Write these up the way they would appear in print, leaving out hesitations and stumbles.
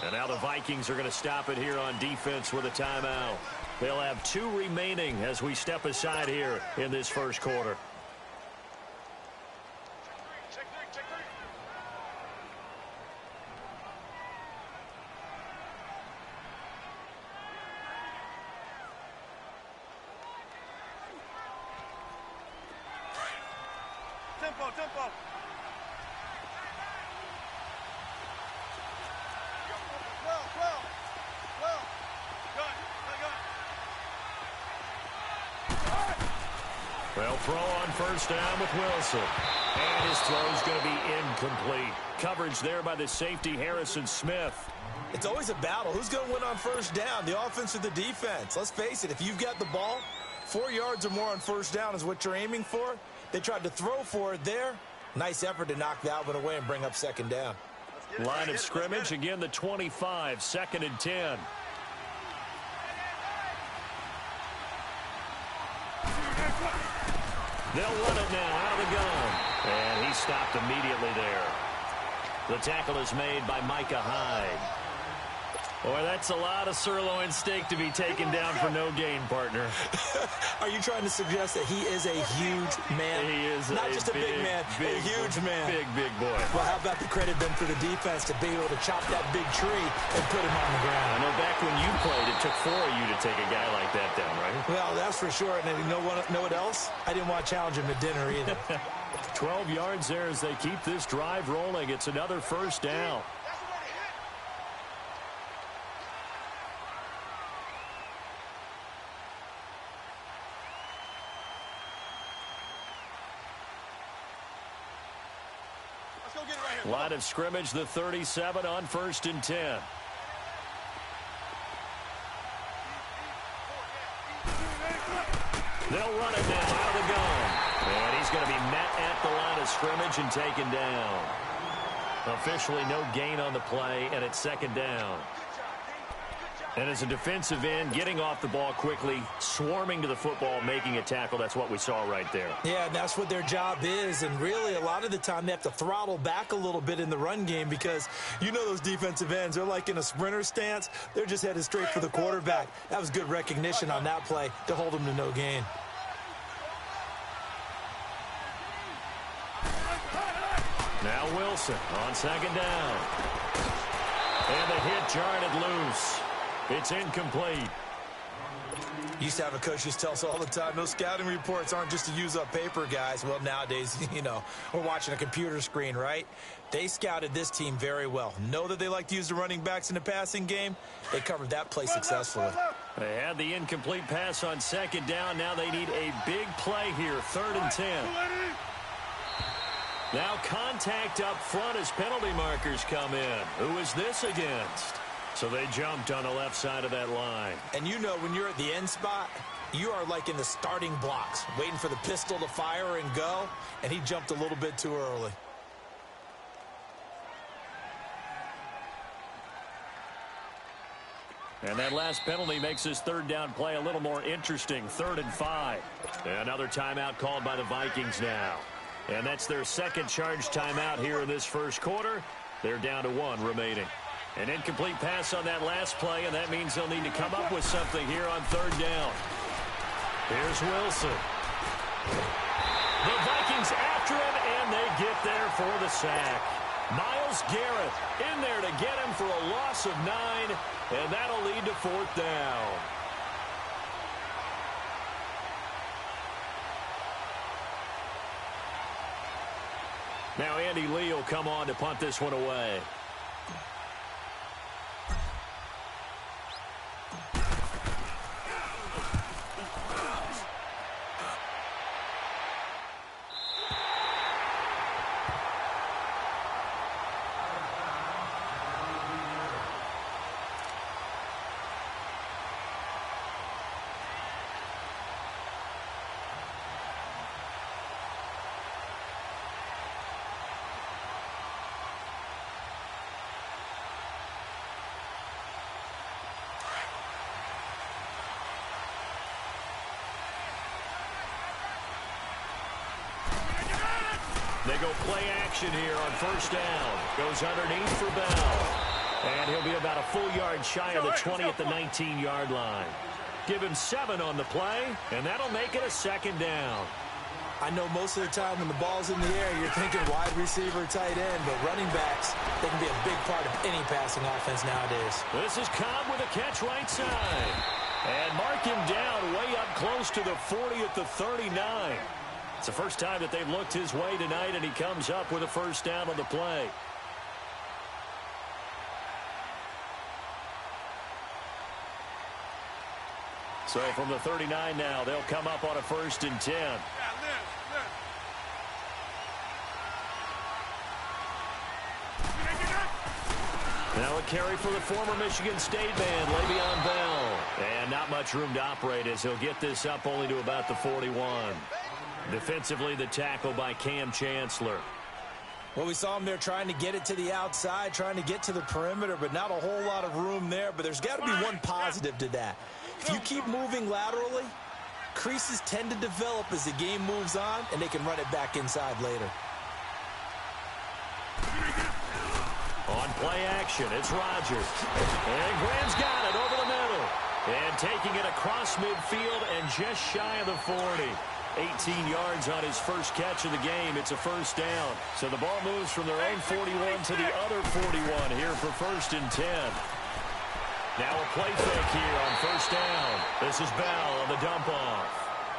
And now the Vikings are going to stop it here on defense with a timeout. They'll have 2 remaining as we step aside here in this first quarter. Tempo, tempo. Well, throw on first down with Wilson. And his throw's going to be incomplete. Coverage there by the safety, Harrison Smith. It's always a battle. Who's going to win on first down, the offense or the defense? Let's face it, if you've got the ball, 4 yards or more on first down is what you're aiming for. They tried to throw for it there. Nice effort to knock that away and bring up second down. Line of scrimmage, again the 25, 2nd and 10. They'll run it now out of the gun. And he stopped immediately there. The tackle is made by Micah Hyde. Boy, that's a lot of sirloin steak to be taken down for no gain, partner. Are you trying to suggest that he is a huge man? He is not just a big man, a huge man. Big boy. Well, how about the credit then for the defense to be able to chop that big tree and put him on the ground? I know back when you played, it took 4 of you to take a guy like that down, right? Well, that's for sure. And you know what else? I didn't want to challenge him at dinner either. 12 yards there as they keep this drive rolling. It's another first down. Line of scrimmage, the 37 on 1st and 10. They'll run it now out of the gun. And he's going to be met at the line of scrimmage and taken down. Officially no gain on the play, and it's 2nd down. And as a defensive end, getting off the ball quickly, swarming to the football, making a tackle, that's what we saw right there. Yeah, and that's what their job is. And really, a lot of the time, they have to throttle back a little bit in the run game because you know those defensive ends, they're like in a sprinter stance. They're just headed straight for the quarterback. That was good recognition on that play to hold them to no gain. Now Wilson on 2nd down. And the hit jarred it loose. It's incomplete. Used to have a coach just tell us all the time, those scouting reports aren't just to use up paper, guys. Well, nowadays, you know, we're watching a computer screen, right? They scouted this team very well. Know that they like to use the running backs in the passing game. They covered that play successfully. They had the incomplete pass on 2nd down. Now they need a big play here, 3rd and 10. Now contact up front as penalty markers come in. Who is this against? So they jumped on the left side of that line. And you know when you're at the end spot, you are like in the starting blocks, waiting for the pistol to fire and go, and he jumped a little bit too early. And that last penalty makes his 3rd down play a little more interesting, 3rd and 5. Another timeout called by the Vikings now. And that's their 2nd charge timeout here in this first quarter. They're down to 1 remaining. An incomplete pass on that last play, and that means they'll need to come up with something here on 3rd down. Here's Wilson. The Vikings after him, and they get there for the sack. Myles Garrett in there to get him for a loss of 9, and that'll lead to 4th down. Now Andy Lee will come on to punt this one away. they go play action here on first down. Goes underneath for Bell. And he'll be about a full yard shy of the 20 at the 19-yard line. Give him 7 on the play, and that'll make it a second down. I know most of the time when the ball's in the air, you're thinking wide receiver, tight end, but running backs, they can be a big part of any passing offense nowadays. This is Cobb with a catch right side. And mark him down way up close to the 40 at the 39. It's the first time that they've looked his way tonight, and he comes up with a first down on the play. So from the 39 now, they'll come up on a 1st and 10. Now a carry for the former Michigan State man, Le'Veon Bell. And not much room to operate as he'll get this up only to about the 41. Defensively, the tackle by Cam Chancellor. Well, we saw him there trying to get it to the outside, trying to get to the perimeter, but not a whole lot of room there. But there's got to be one positive to that. If you keep moving laterally, creases tend to develop as the game moves on, and they can run it back inside later. On play action, it's Rodgers. And Graham's got it over the middle. And taking it across midfield and just shy of the 40. 18 yards on his first catch of the game. It's a first down. So the ball moves from their own 41 to the other 41 here for 1st and 10. Now a play fake here on first down. This is Bell on the dump off.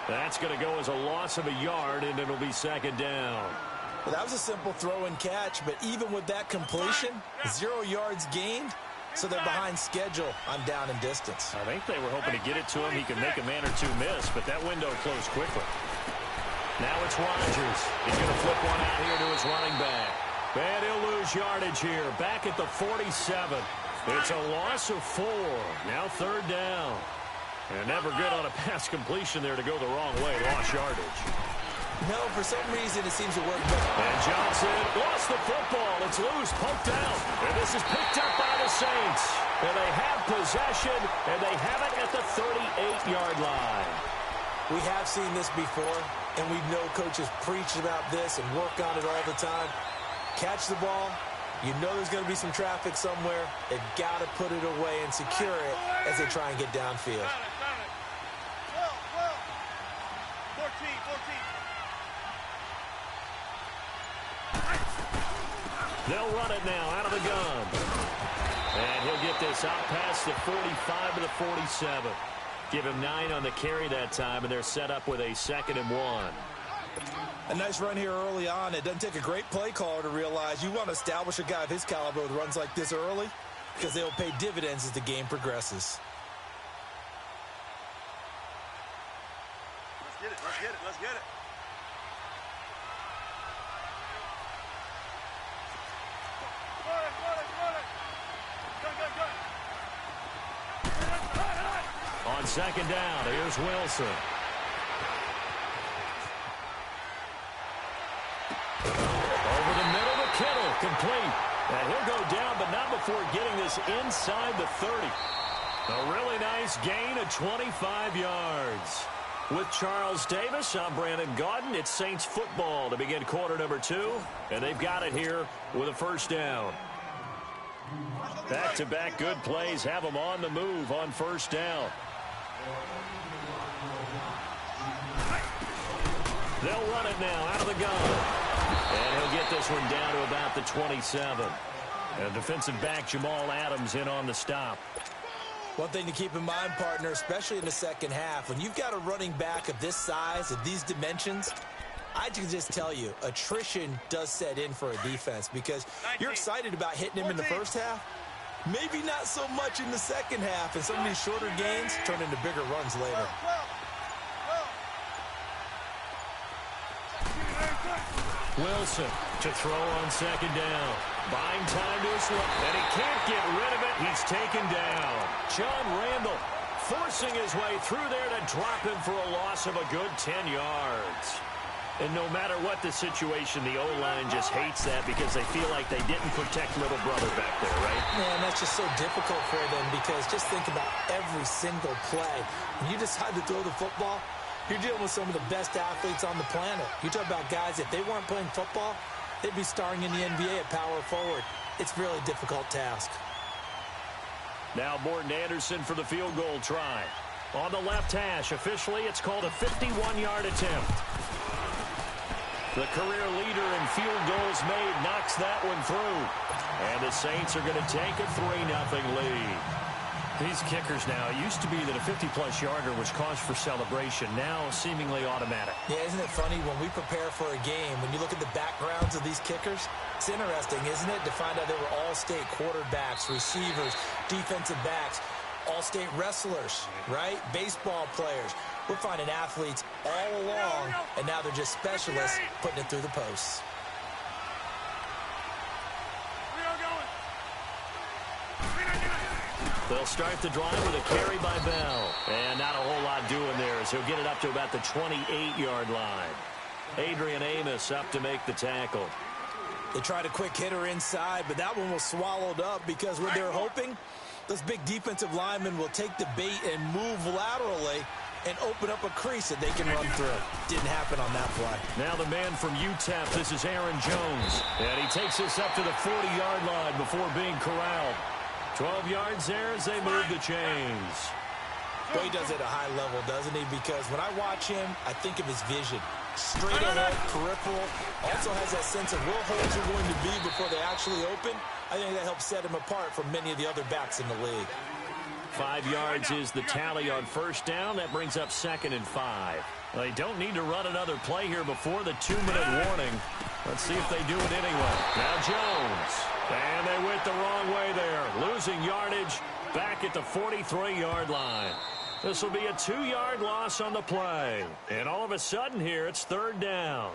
That's going to go as a loss of a yard, and it'll be 2nd down. Well, that was a simple throw and catch, but even with that completion, 0 yards gained, so they're behind schedule on down and distance. I think they were hoping to get it to him. He could make a man or two miss, but that window closed quickly. Now it's Rodgers. He's going to flip one out here to his running back. And he'll lose yardage here. Back at the 47. It's a loss of 4. Now 3rd down. And never good on a pass completion there to go the wrong way. Lost yardage. No, for some reason it seems to work better. And Johnson lost the football. It's loose, poked out. And this is picked up by the Saints. And they have possession, and they have it at the 38-yard line. We have seen this before, and we know coaches preach about this and work on it all the time. Catch the ball. You know there's going to be some traffic somewhere. They've got to put it away and secure it as they try and get downfield. 14. They'll run it now out of the gun. And he'll get this out past the 45 to the 47. Give him 9 on the carry that time, and they're set up with a 2nd and 1. A nice run here early on. It doesn't take a great play caller to realize you want to establish a guy of his caliber with runs like this early because they'll pay dividends as the game progresses. Let's get it. On 2nd down, here's Wilson. Over the middle to Kittle, complete. And he'll go down, but not before getting this inside the 30. A really nice gain of 25 yards. With Charles Davis, I'm Brandon Gaudin. It's Saints football to begin quarter number 2. And they've got it here with a first down. Back-to-back good plays have them on the move on first down. They'll run it now out of the gun. And he'll get this one down to about the 27. And defensive back Jamal Adams in on the stop. One thing to keep in mind, partner, especially in the second half, when you've got a running back of this size, of these dimensions, I can just tell you, attrition does set in for a defense because you're excited about hitting him in the first half. Maybe not so much in the second half, and some of these shorter gains turn into bigger runs later. Wilson to throw on 2nd down. Buying time to his left, and he can't get rid of it. He's taken down. John Randall forcing his way through there to drop him for a loss of a good 10 yards. And no matter what the situation, the O-line just hates that because they feel like they didn't protect little brother back there, right? Man, that's just so difficult for them because just think about every single play. When you decide to throw the football, You're dealing with some of the best athletes on the planet. You talk about guys, if they weren't playing football, they'd be starring in the NBA at power forward. It's a really difficult task. Now Morton Anderson for the field goal try. On the left hash, officially, it's called a 51-yard attempt. The career leader in field goals made knocks that one through. And the Saints are going to take a 3-0 lead. These kickers now, it used to be that a 50-plus yarder was cause for celebration. Now seemingly automatic. Yeah, isn't it funny when we prepare for a game, when you look at the backgrounds of these kickers, it's interesting, isn't it, to find out they were all-state quarterbacks, receivers, defensive backs, all-state wrestlers, right? Baseball players. We're finding athletes all along, and now they're just specialists putting it through the posts. They'll start the drive with a carry by Bell. And not a whole lot doing there as he'll get it up to about the 28-yard line. Adrian Amos up to make the tackle. They tried a quick hitter inside, but that one was swallowed up because what they're hoping, those big defensive linemen will take the bait and move laterally and open up a crease that they can run through. Didn't happen on that play. Now the man from UTEP, this is Aaron Jones. And he takes this up to the 40-yard line before being corralled. 12 yards there as they move the chains. Boy, he does it at a high level, doesn't he? Because when I watch him, I think of his vision. Straight ahead, peripheral. Also has that sense of where holes are going to be before they actually open. I think that helps set him apart from many of the other backs in the league. 5 yards is the tally on first down. That brings up 2nd and 5. They don't need to run another play here before the 2-minute warning. Let's see if they do it anyway. Now Jones. And they went the wrong way there. Losing yardage back at the 43-yard line. This will be a 2-yard loss on the play. And all of a sudden here, it's 3rd down.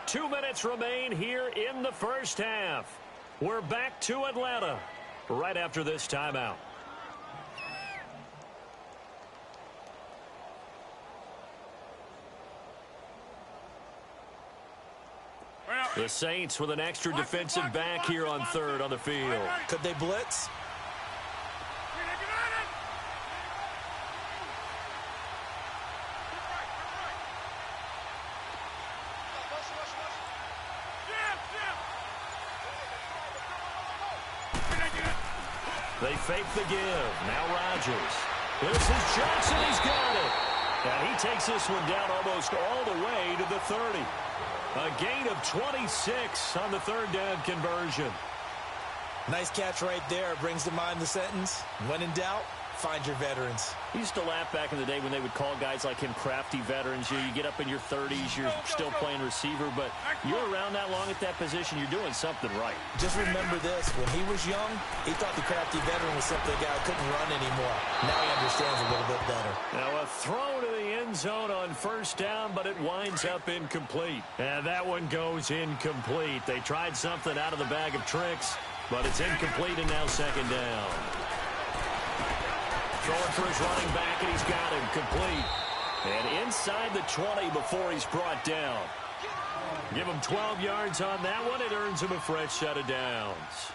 2 minutes remain here in the first half. We're back to Atlanta right after this timeout. The Saints with an extra defensive back here on 3rd on the field. Could they blitz? They fake the give. Now Rodgers. This is Johnson. He's got it. And he takes this one down almost all the way to the 30. A gain of 26 on the 3rd down conversion. Nice catch right there. Brings to mind the sentence, when in doubt, find your veterans. I used to laugh back in the day when they would call guys like him crafty veterans. You get up in your 30s, you're still playing receiver, but you're around that long at that position, you're doing something right. Just remember this, when he was young, he thought the crafty veteran was simply a guy who couldn't run anymore. Now he understands a little bit better. Now a throw to the end zone on first down, but it winds up incomplete. And that one goes incomplete. They tried something out of the bag of tricks, but it's incomplete and now 2nd down. Throwing for his running back, and he's got him complete. And inside the 20 before he's brought down. Give him 12 yards on that one. It earns him a fresh set of downs.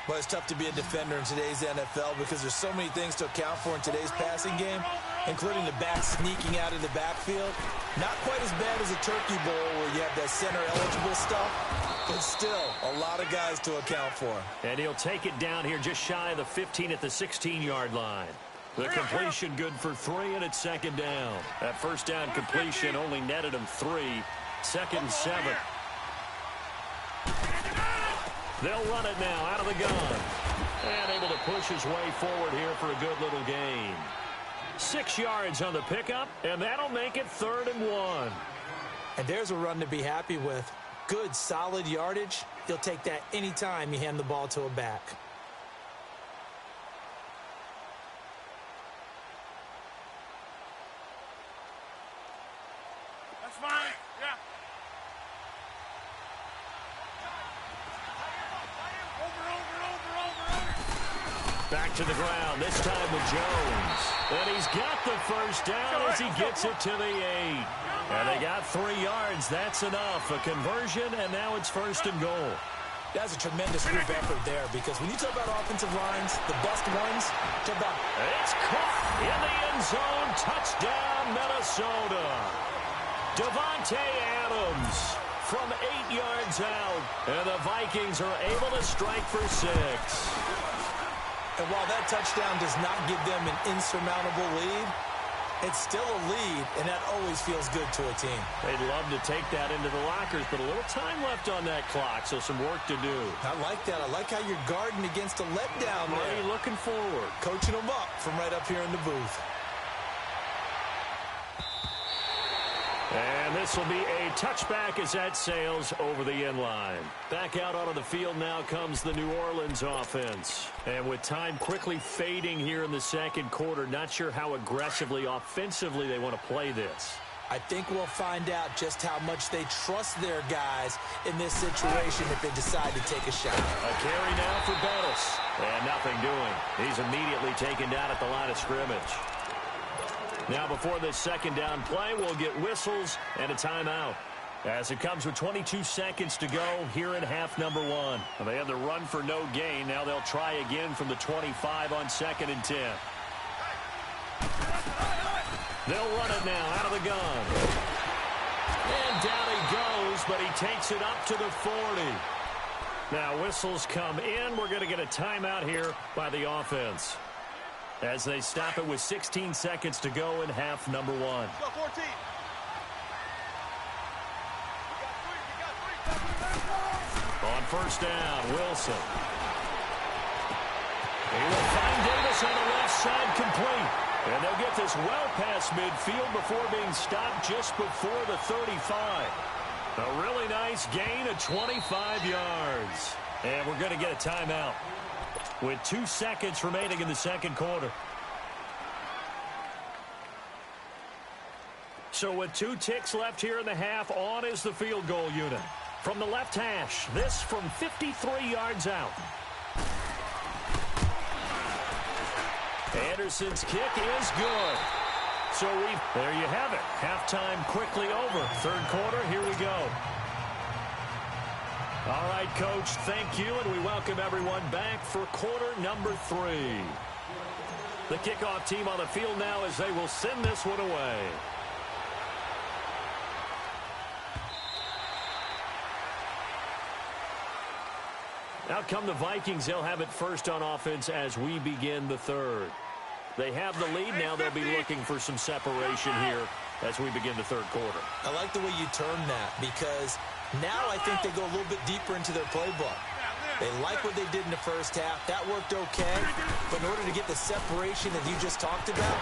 Well, it's tough to be a defender in today's NFL because there's so many things to account for in today's passing game, including the back sneaking out of the backfield. Not quite as bad as a turkey bowl where you have that center-eligible stuff, but still a lot of guys to account for. And he'll take it down here just shy of the 15 at the 16-yard line. The completion good for 3, and it's 2nd down. That first down completion only netted him 3. 2nd and 7. They'll run it now out of the gun. And able to push his way forward here for a good little gain. 6 yards on the pickup, and that'll make it 3rd and 1. And there's a run to be happy with. Good, solid yardage. You'll take that anytime you hand the ball to a back. Back to the ground, this time with Jones. And he's got the first down as he gets it to the 8. And they got 3 yards. That's enough. A conversion, and now it's 1st and goal. That's a tremendous group effort there, because when you talk about offensive lines, the best ones, talk about... It's caught in the end zone. Touchdown, Minnesota. Davante Adams from 8 yards out, and the Vikings are able to strike for 6. And while that touchdown does not give them an insurmountable lead, it's still a lead, and that always feels good to a team. They'd love to take that into the lockers, but a little time left on that clock, so some work to do. I like that. I like how you're guarding against a letdown there. Really looking forward. Coaching them up from right up here in the booth. And this will be a touchback as that sails over the end line. Back out onto the field now comes the New Orleans offense. And with time quickly fading here in the second quarter, not sure how aggressively, offensively they want to play this. I think we'll find out just how much they trust their guys in this situation if they decide to take a shot. A carry now for Bettis. And nothing doing. He's immediately taken down at the line of scrimmage. Now before this second down play, we'll get whistles and a timeout. As it comes with 22 seconds to go here in half number 1. They had the run for no gain. Now they'll try again from the 25 on 2nd and 10. They'll run it now out of the gun. And down he goes, but he takes it up to the 40. Now whistles come in. We're going to get a timeout here by the offense, as they stop it with 16 seconds to go in half number 1. On first down, Wilson. He will find Davis on the left side, complete. And they'll get this well past midfield before being stopped just before the 35. A really nice gain of 25 yards. And we're going to get a timeout with 2 seconds remaining in the second quarter. So with 2 ticks left here in the half, on is the field goal unit. From the left hash, this from 53 yards out. Anderson's kick is good. So there you have it. Halftime quickly over. Third quarter, here we go. All right, Coach, thank you, and we welcome everyone back for quarter number 3. The kickoff team on the field now as they will send this one away. Out come the Vikings. They'll have it first on offense as we begin the third. They have the lead. Now they'll be looking for some separation here as we begin the third quarter. I like the way you term that, because now I think they go a little bit deeper into their playbook. They like what they did in the first half. That worked okay. But in order to get the separation that you just talked about,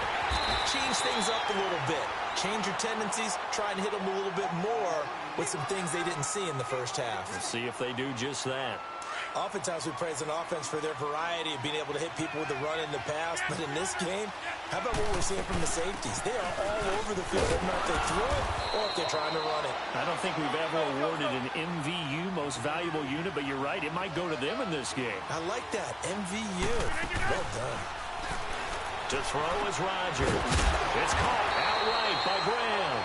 change things up a little bit. Change your tendencies. Try and hit them a little bit more with some things they didn't see in the first half. We'll see if they do just that. Oftentimes we praise an offense for their variety of being able to hit people with the run in the pass. But in this game, how about what we're seeing from the safeties? They are all over the field, whether or not they throw it or if they're trying to run it. I don't think we've ever awarded an MVU, most valuable unit, but you're right, it might go to them in this game. I like that, MVU. Well done. To throw is Rodgers. It's caught outright by Graham.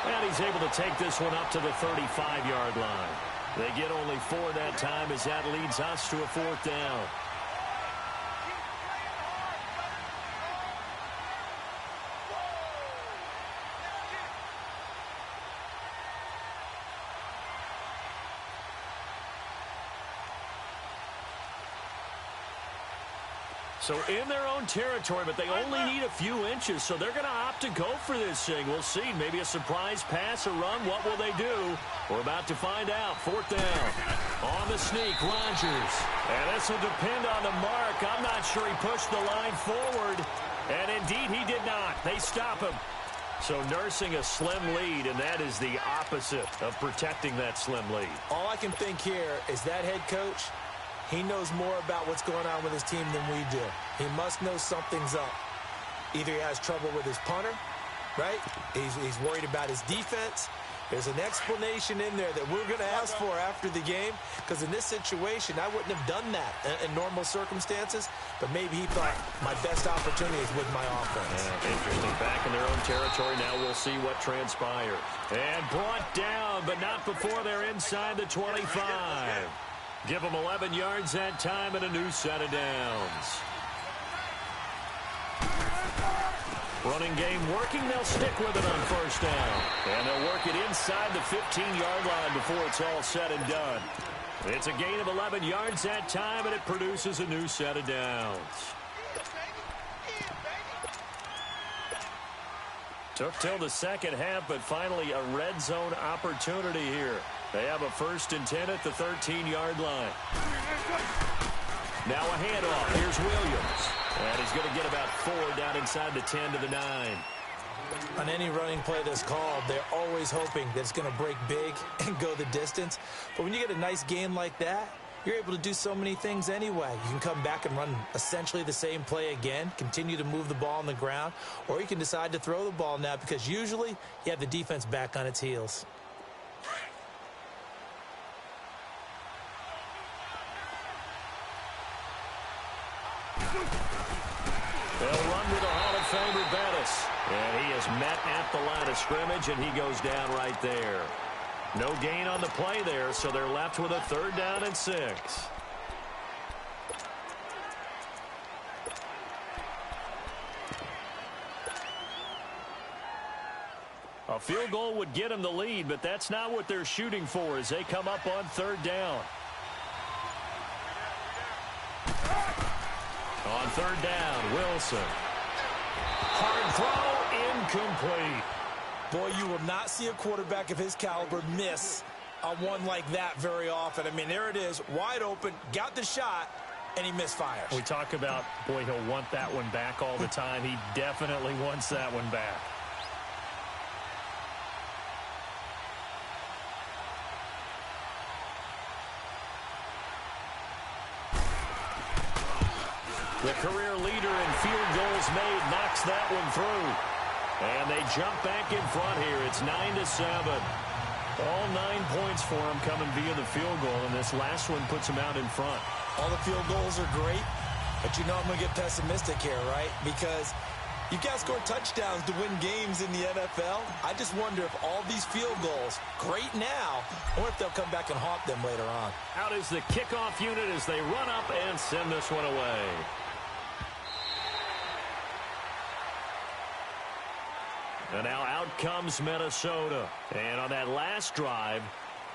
And he's able to take this one up to the 35-yard line. They get only 4 that time as that leads us to a 4th down. So in their own territory, but they only need a few inches, so they're going to opt to go for this thing. We'll see. Maybe a surprise pass, a run. What will they do? We're about to find out. 4th down. On the sneak, Rodgers. And this will depend on the mark. I'm not sure he pushed the line forward. And indeed, he did not. They stop him. So nursing a slim lead, and that is the opposite of protecting that slim lead. All I can think here is that head coach, he knows more about what's going on with his team than we do. He must know something's up. Either he has trouble with his punter, right? He's worried about his defense. There's an explanation in there that we're going to ask for after the game, because in this situation, I wouldn't have done that in normal circumstances, but maybe he thought my best opportunity is with my offense. Yeah, interesting. Back in their own territory. Now we'll see what transpires. And brought down, but not before they're inside the 25. Give them 11 yards that time and a new set of downs. Running game working. They'll stick with it on first down. And they'll work it inside the 15-yard line before it's all said and done. It's a gain of 11 yards that time, and it produces a new set of downs. Took till the second half, but finally a red zone opportunity here. They have a 1st and 10 at the 13-yard line. Now a handoff. Here's Williams. And he's going to get about 4 down inside the 10 to the 9. On any running play that's called, they're always hoping that it's going to break big and go the distance. But when you get a nice game like that, you're able to do so many things anyway. You can come back and run essentially the same play again, continue to move the ball on the ground, or you can decide to throw the ball now because usually you have the defense back on its heels. They'll run with the Hall of Famer Bettis. And he is met at the line of scrimmage, and he goes down right there. No gain on the play there, so they're left with a 3rd down and 6. A field goal would get them the lead, but that's not what they're shooting for as they come up on 3rd down. On 3rd down, Wilson. Hard throw, incomplete. Boy, you will not see a quarterback of his caliber miss on one like that very often. I mean, there it is, wide open, got the shot, and he misfires. We talk about, boy, he'll want that one back all the time. He definitely wants that one back. The career leader in field goals made knocks that one through. And they jump back in front here. It's 9-7. All 9 points for them coming via the field goal, and this last one puts them out in front. All the field goals are great, but you know I'm going to get pessimistic here, right? Because you've got to score touchdowns to win games in the NFL. I just wonder if all these field goals, great now, or if they'll come back and haunt them later on. Out is the kickoff unit as they run up and send this one away. And now out comes Minnesota. And on that last drive,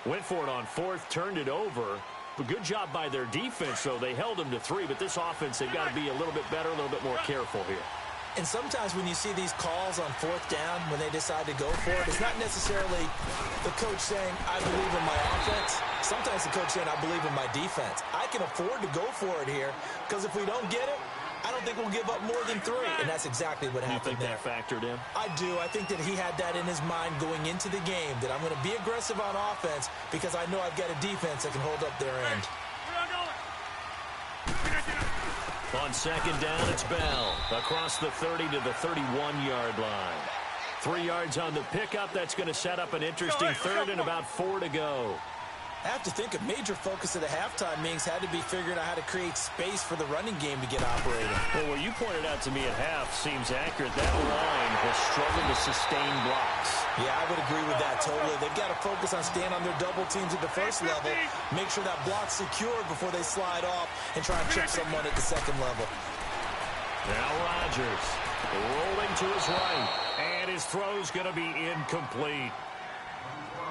went for it on 4th, turned it over. But good job by their defense, though. They held them to 3, but this offense, they've got to be a little bit better, a little bit more careful here. And sometimes when you see these calls on 4th down, when they decide to go for it, it's not necessarily the coach saying, I believe in my offense. Sometimes the coach saying, I believe in my defense. I can afford to go for it here, because if we don't get it, I don't think we'll give up more than 3, and that's exactly what happened there. You think that factored in? I do. I think that he had that in his mind going into the game, that I'm going to be aggressive on offense because I know I've got a defense that can hold up their end. On 2nd down, it's Bell. Across the 30 to the 31-yard line. 3 yards on the pickup. That's going to set up an interesting 3rd and about 4 to go. I have to think a major focus of the halftime meetings had to be figuring out how to create space for the running game to get operating. Well, what you pointed out to me at half seems accurate. That line has struggled to sustain blocks. Yeah, I would agree with that totally. They've got to focus on staying on their double teams at the first level, make sure that block's secured before they slide off and try and chip someone at the second level. Now Rodgers rolling to his right, and his throw's going to be incomplete.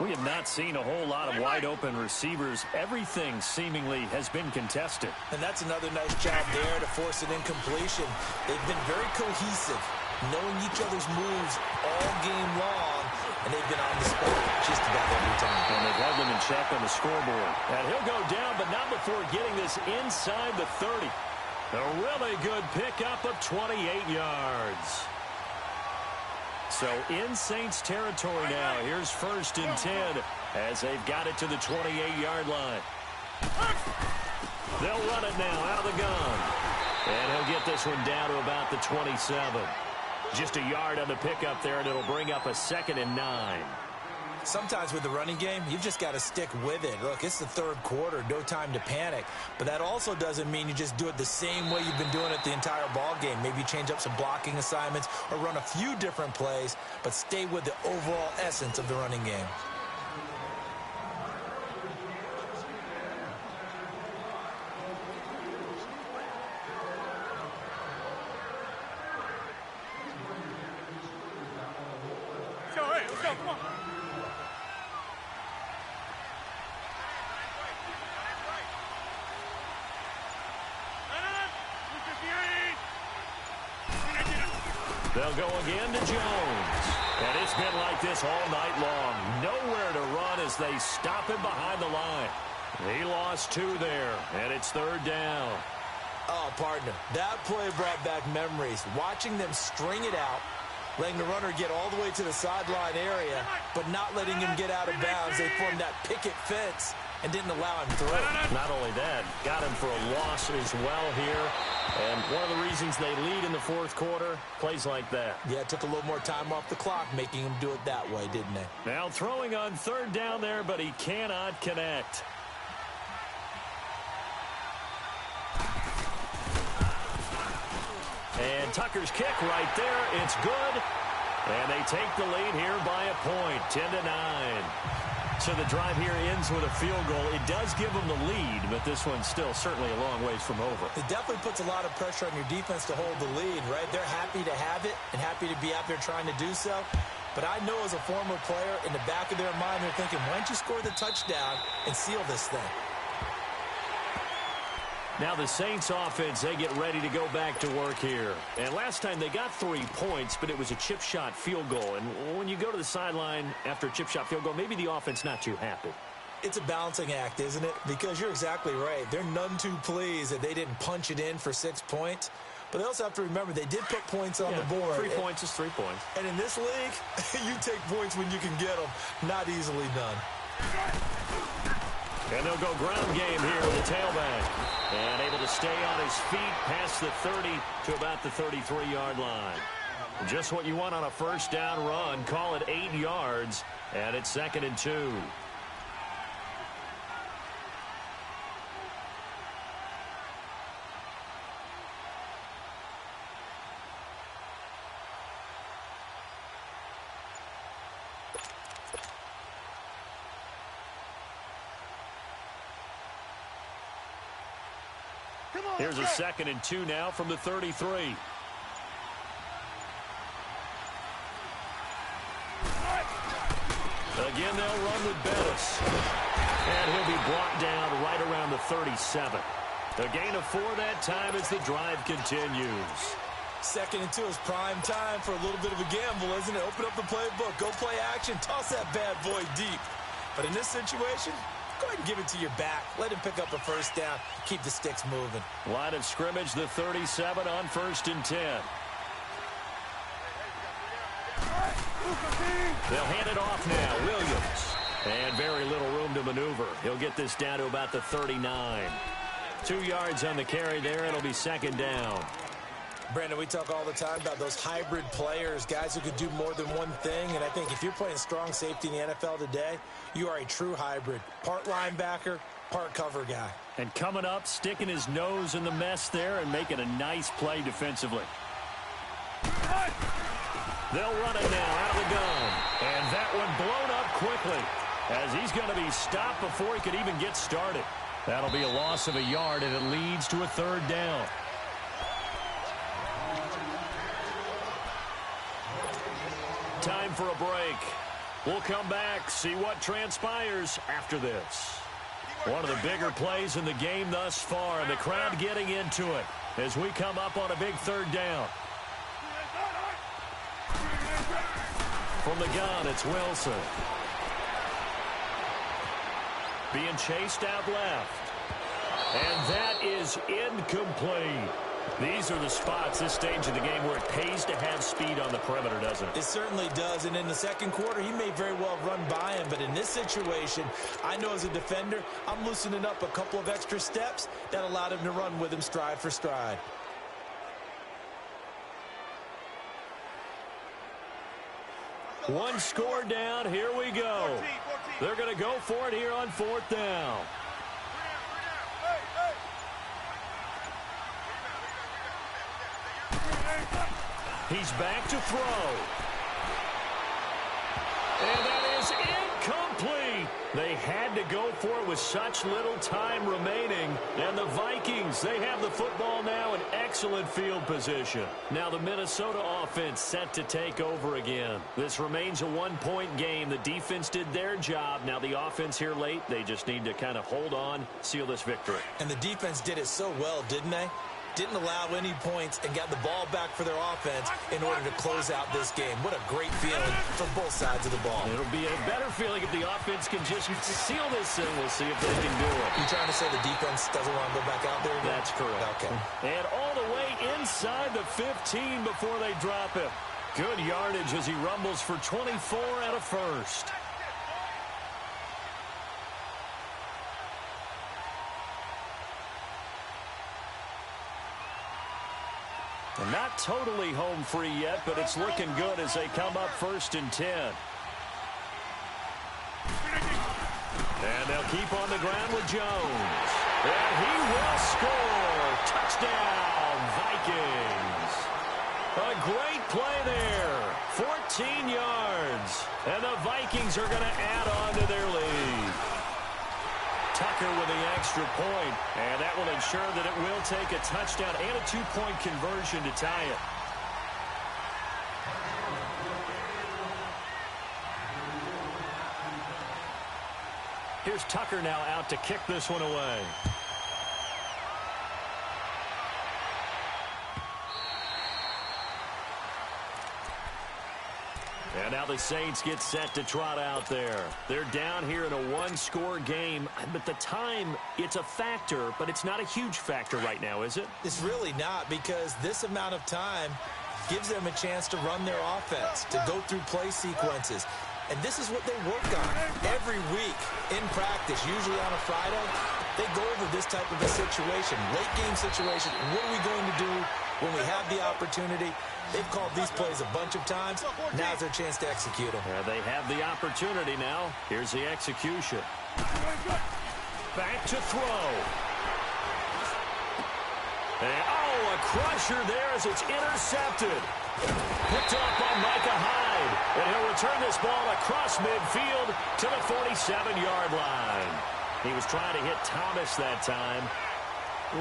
We have not seen a whole lot of wide-open receivers. Everything seemingly has been contested. And that's another nice job there to force an incompletion. They've been very cohesive, knowing each other's moves all game long, and they've been on the spot just about every time. And they've held them in check on the scoreboard. And he'll go down, but not before getting this inside the 30. A really good pickup of 28 yards. So in Saints territory now. Here's 1st and 10 as they've got it to the 28-yard line. They'll run it now out of the gun. And he'll get this one down to about the 27. Just a yard on the pickup there, and it'll bring up a 2nd and 9. Sometimes with the running game, you've just got to stick with it. Look, it's the 3rd quarter, no time to panic. But that also doesn't mean you just do it the same way you've been doing it the entire ball game. Maybe change up some blocking assignments or run a few different plays, but stay with the overall essence of the running game. They'll go again to Jones. And it's been like this all night long. Nowhere to run as they stop him behind the line. He lost 2 there, and it's 3rd down. Oh, partner, that play brought back memories. Watching them string it out, letting the runner get all the way to the sideline area, but not letting him get out of bounds. They formed that picket fence and didn't allow him through. Not only that, got him for a loss as well here. And one of the reasons they lead in the 4th quarter, plays like that. Yeah, it took a little more time off the clock, making him do it that way, didn't they? Now throwing on 3rd down there, but he cannot connect. And Tucker's kick right there. It's good. And they take the lead here by a point, 10-9. So the drive here ends with a field goal. It does give them the lead, but this one's still certainly a long ways from over. It definitely puts a lot of pressure on your defense to hold the lead, right? They're happy to have it and happy to be out there trying to do so. But I know as a former player, in the back of their mind, they're thinking, why don't you score the touchdown and seal this thing? Now the Saints offense, they get ready to go back to work here. And last time they got 3 points, but it was a chip shot field goal. And when you go to the sideline after a chip shot field goal, maybe the offense not too happy. It's a balancing act, isn't it? Because you're exactly right. They're none too pleased that they didn't punch it in for 6 points. But they also have to remember they did put points on the board. 3 points is 3 points. And in this league, you take points when you can get them. Not easily done. And they'll go ground game here with the tailback. And able to stay on his feet past the 30 to about the 33-yard line. Just what you want on a 1st down run. Call it 8 yards. And it's 2nd and 2. Here's a 2nd and 2 now from the 33. Again, they'll run with Bettis. And he'll be brought down right around the 37. A gain of 4 that time as the drive continues. 2nd and 2 is prime time for a little bit of a gamble, isn't it? Open up the playbook, go play action, toss that bad boy deep. But in this situation, go ahead and give it to your back. Let him pick up a 1st down. Keep the sticks moving. Line of scrimmage, the 37 on 1st and 10. They'll hand it off now. Williams. And very little room to maneuver. He'll get this down to about the 39. 2 yards on the carry there. It'll be 2nd down. Brandon, we talk all the time about those hybrid players, guys who could do more than one thing. And I think if you're playing strong safety in the NFL today, you are a true hybrid. Part linebacker, part cover guy. And coming up, sticking his nose in the mess there and making a nice play defensively. They'll run it now out of the gun. And that one blown up quickly as he's going to be stopped before he could even get started. That'll be a loss of a yard, and it leads to a 3rd down. Time for a break. We'll come back, see what transpires after this. One of the bigger plays in the game thus far, and the crowd getting into it as we come up on a big 3rd down. From the gun, it's Wilson. Being chased out left. And that is incomplete. These are the spots, this stage of the game, where it pays to have speed on the perimeter, doesn't it? It certainly does. And in the 2nd quarter, he may very well run by him. But in this situation, I know as a defender, I'm loosening up a couple of extra steps that allowed him to run with him stride for stride. One score down. Here we go. They're going to go for it here on 4th down. He's back to throw. And that is incomplete. They had to go for it with such little time remaining. And the Vikings, they have the football now in excellent field position. Now the Minnesota offense set to take over again. This remains a one-point game. The defense did their job. Now the offense here late, they just need to kind of hold on, seal this victory. And the defense did it so well, didn't they? Didn't allow any points and got the ball back for their offense in order to close out this game. What a great feeling for both sides of the ball. It'll be a better feeling if the offense can just seal this in. We'll see if they can do it. You trying to say the defense doesn't want to go back out there again? That's correct. Okay. And all the way inside the 15 before they drop him. Good yardage as he rumbles for 24 and a first. And not totally home free yet, but it's looking good as they come up 1st and 10. And they'll keep on the ground with Jones. And he will score. Touchdown, Vikings. A great play there. 14 yards. And the Vikings are going to add on to their lead. Tucker with the extra point, and that will ensure that it will take a touchdown and a 2-point conversion to tie it. Here's Tucker now out to kick this one away. And now the Saints get set to trot out there. They're down here in a one-score game, but the time, it's a factor, but it's not a huge factor right now, is it? It's really not, because this amount of time gives them a chance to run their offense, to go through play sequences. And this is what they work on every week in practice, usually on a Friday. They go over this type of a situation, late game situation. What are we going to do when we have the opportunity? They've called these plays a bunch of times. Now's their chance to execute them. They have the opportunity now. Here's the execution. Back to throw. And, a crusher there as it's intercepted. Picked up by Micah Hyde. And he'll return this ball across midfield to the 47-yard line. He was trying to hit Thomas that time.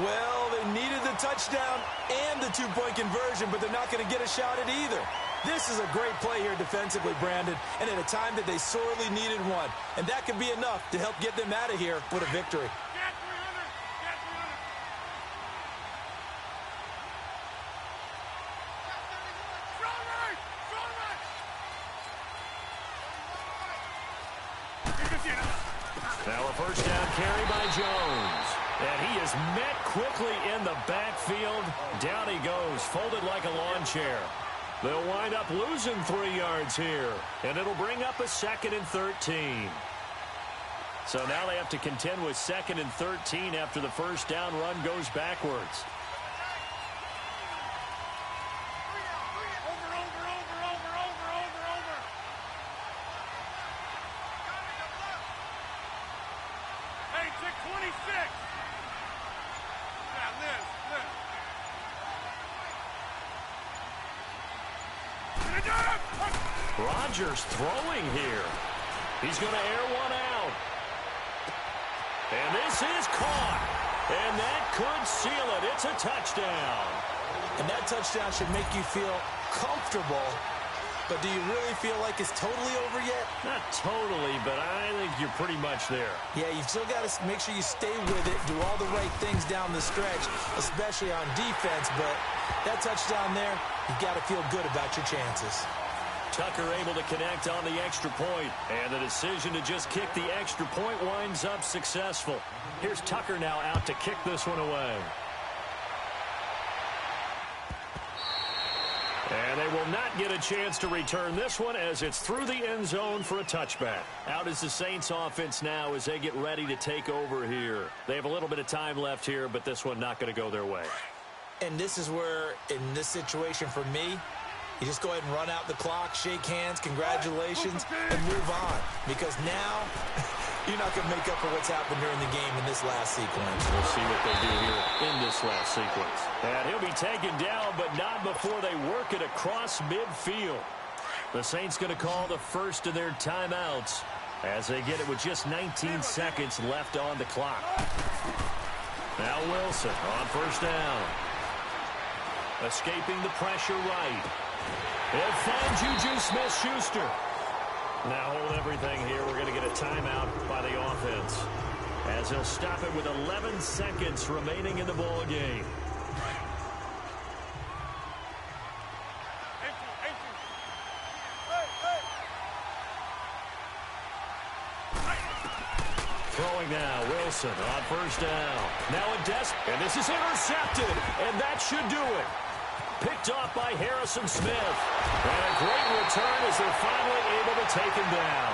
Well, they needed the touchdown and the 2-point conversion, but they're not going to get a shot at either. This is a great play here defensively, Brandon, and at a time that they sorely needed one. And that could be enough to help get them out of here with a victory. Now a first down carry by Jones. And he is met quickly in the backfield. Down he goes, folded like a lawn chair. They'll wind up losing 3 yards here. And it'll bring up a 2nd and 13. So now they have to contend with 2nd and 13 after the first down run goes backwards. Rodgers throwing here. He's going to air one out. And this is caught. And that could seal it. It's a touchdown. And that touchdown should make you feel comfortable. But do you really feel like it's totally over yet? Not totally, but I think you're pretty much there. Yeah, you've still got to make sure you stay with it, do all the right things down the stretch, especially on defense. But that touchdown there, you've got to feel good about your chances. Tucker able to connect on the extra point, and the decision to just kick the extra point winds up successful. Here's Tucker now out to kick this one away. And they will not get a chance to return this one as it's through the end zone for a touchback. Out is the Saints offense now as they get ready to take over here. They have a little bit of time left here, but this one not going to go their way. And this is where, in this situation for me, you just go ahead and run out the clock, shake hands, congratulations, and move on. Because now, you're not going to make up for what's happened during the game in this last sequence. We'll see what they do here in this last sequence. And he'll be taken down, but not before they work it across midfield. The Saints going to call the first of their timeouts. as they get it with just 19 seconds left on the clock. Now Wilson on first down. Escaping the pressure right. He'll find Juju Smith-Schuster. Now hold everything here. We're going to get a timeout by the offense, as he'll stop it with 11 seconds remaining in the ball game. Throwing now, Wilson on first down. Now a and this is intercepted, and that should do it. Picked off by Harrison Smith. And a great return as they're finally able to take him down.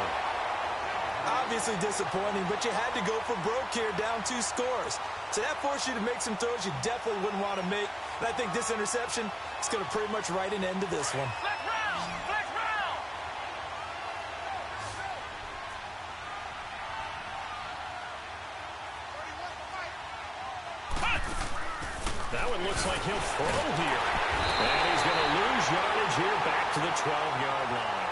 Obviously disappointing, but you had to go for broke here, down 2 scores. So that forced you to make some throws you definitely wouldn't want to make. And I think this interception is going to pretty much write an end to this one. That one looks like he'll throw here. And he's going to lose yardage here back to the 12-yard line.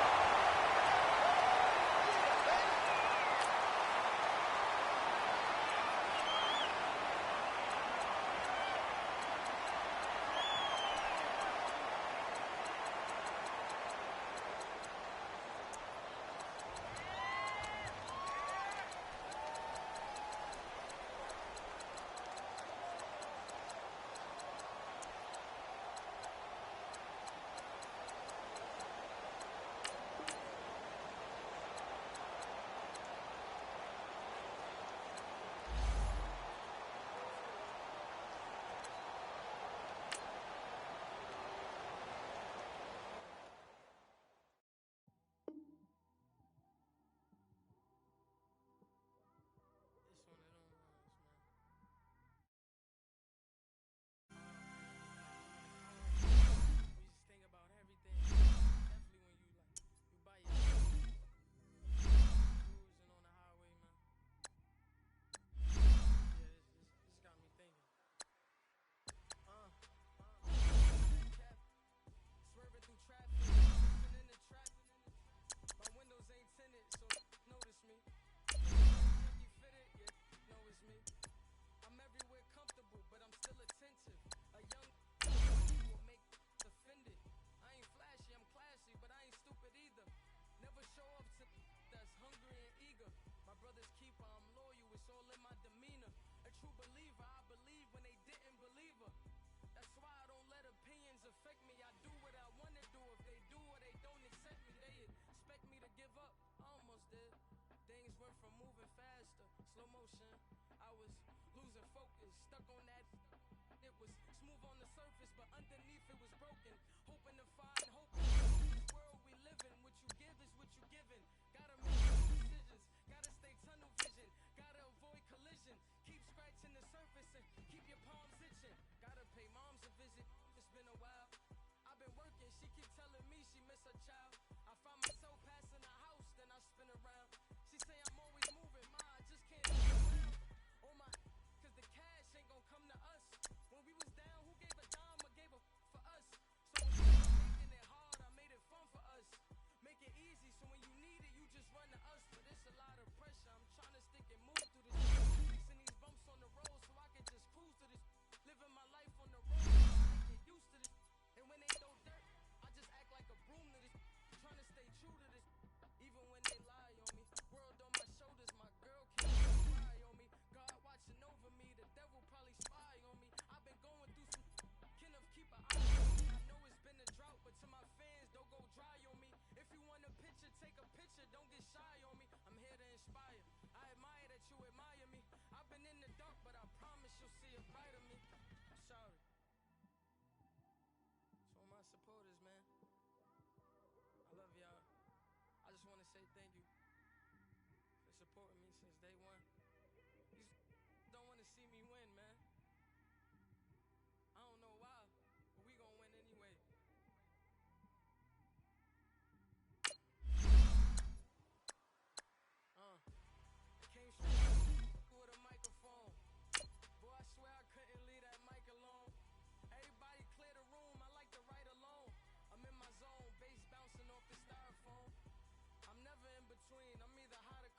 I'm never in between. I'm either hot or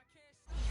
I can't stop.